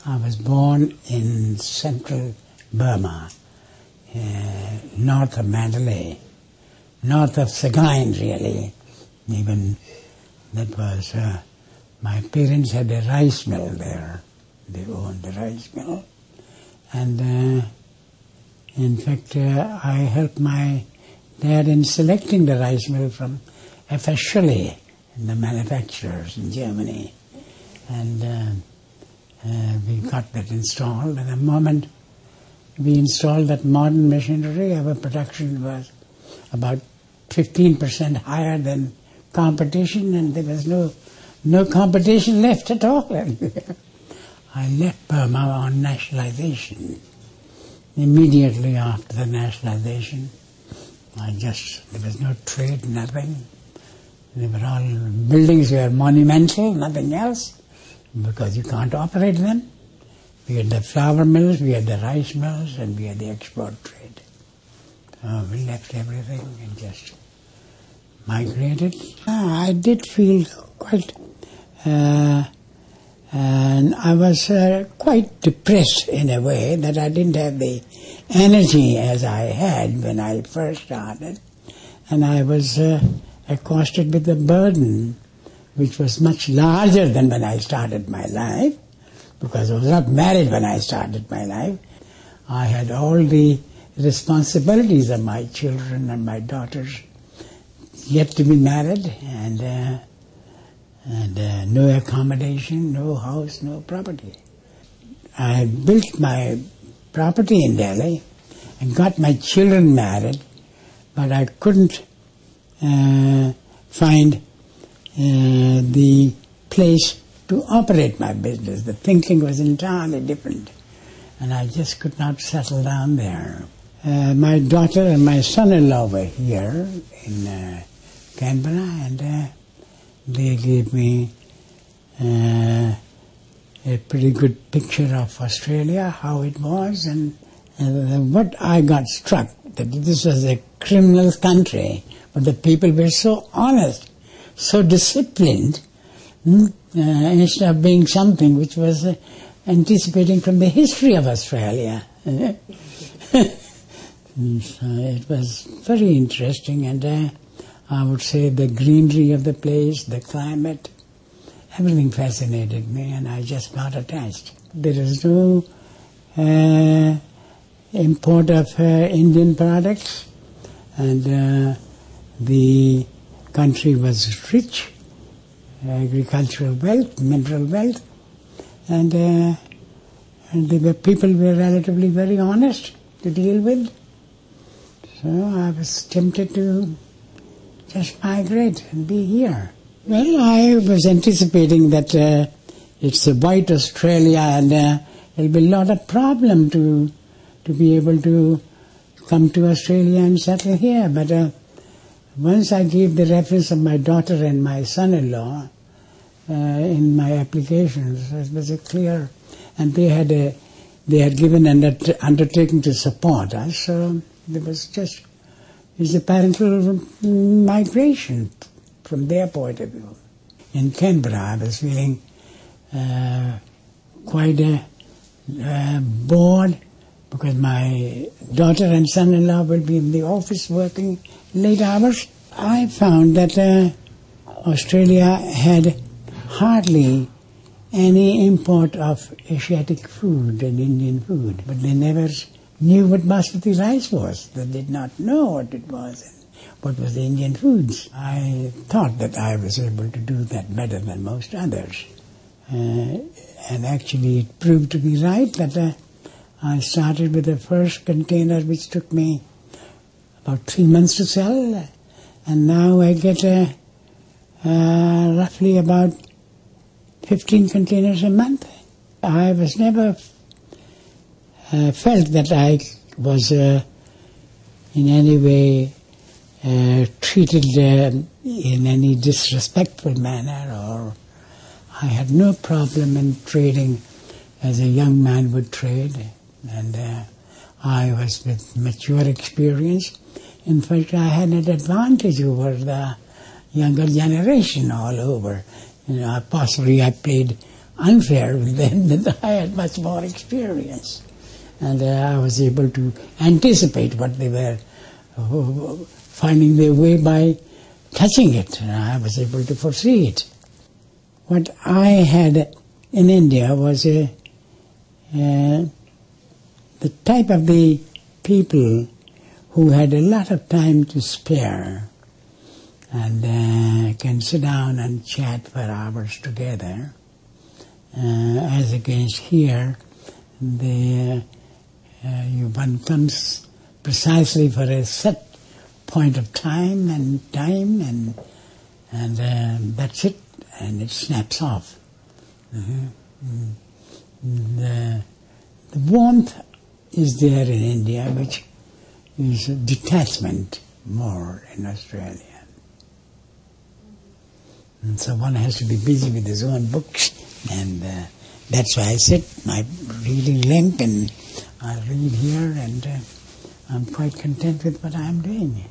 I was born in central Burma, north of Mandalay, north of Sagaing really. Even that was, my parents had a rice mill there. They owned the rice mill. And in fact, I helped my dad in selecting the rice mill from officially the manufacturers in Germany. And we got that installed. And the moment we installed that modern machinery, our production was about 15% higher than competition, and there was no competition left at all. I left Burma on nationalization. Immediately after the nationalization, there was no trade, nothing. They were all, buildings were monumental, nothing else, because you can't operate them. We had the flour mills, we had the rice mills, and we had the export trade. So we left everything and just migrated. I did feel quite, and I was quite depressed in a way that I didn't have the energy as I had when I first started. And I was accosted with a burden which was much larger than when I started my life, because I was not married when I started my life. I had all the responsibilities of my children and my daughters yet to be married, and no accommodation, no house, no property. I built my property in Delhi and got my children married, but I couldn't find the place to operate my business. The thinking was entirely different, and I just could not settle down there. My daughter and my son-in-law were here in Canberra, and they gave me a pretty good picture of Australia, how it was, and what I got struck, that this was a criminal country, but the people were so honest, so disciplined, instead of being something which was anticipating from the history of Australia. So it was very interesting, and I would say the greenery of the place, the climate, everything fascinated me, and I just got attached. There is no import of Indian products, and the country was rich, agricultural wealth, mineral wealth, and the people were relatively very honest to deal with. So I was tempted to just migrate and be here. Well, I was anticipating that it's a white Australia, and there'll be a lot of problem to be able to come to Australia and settle here. But once I gave the reference of my daughter and my son-in-law in my applications, it was a clear, and they had given an undertaking to support us. So there was just, it's a parental migration from their point of view. In Canberra, I was feeling quite bored, because my daughter and son-in-law will be in the office working late hours. I found that Australia had hardly any import of Asiatic food and Indian food, but they never knew what basmati rice was. They did not know what it was and what was the Indian foods. I thought that I was able to do that better than most others. And actually it proved to be right that I started with the first container, which took me about 3 months to sell, and now I get roughly about 15 containers a month. I was never felt that I was in any way treated in any disrespectful manner, or I had no problem in trading as a young man would trade, and I was with mature experience. In fact, I had an advantage over the younger generation all over. Possibly I paid unfair with them that I had much more experience. And I was able to anticipate what they were finding their way by touching it. And I was able to foresee it. What I had in India was the type of the people who had a lot of time to spare and can sit down and chat for hours together, as against here, one comes precisely for a set point of time, and that's it, and it snaps off. The warmth is there in India, which is detachment more in Australia. And so one has to be busy with his own books, and that's why I sit, my reading lamp, and I read here, and I'm quite content with what I'm doing.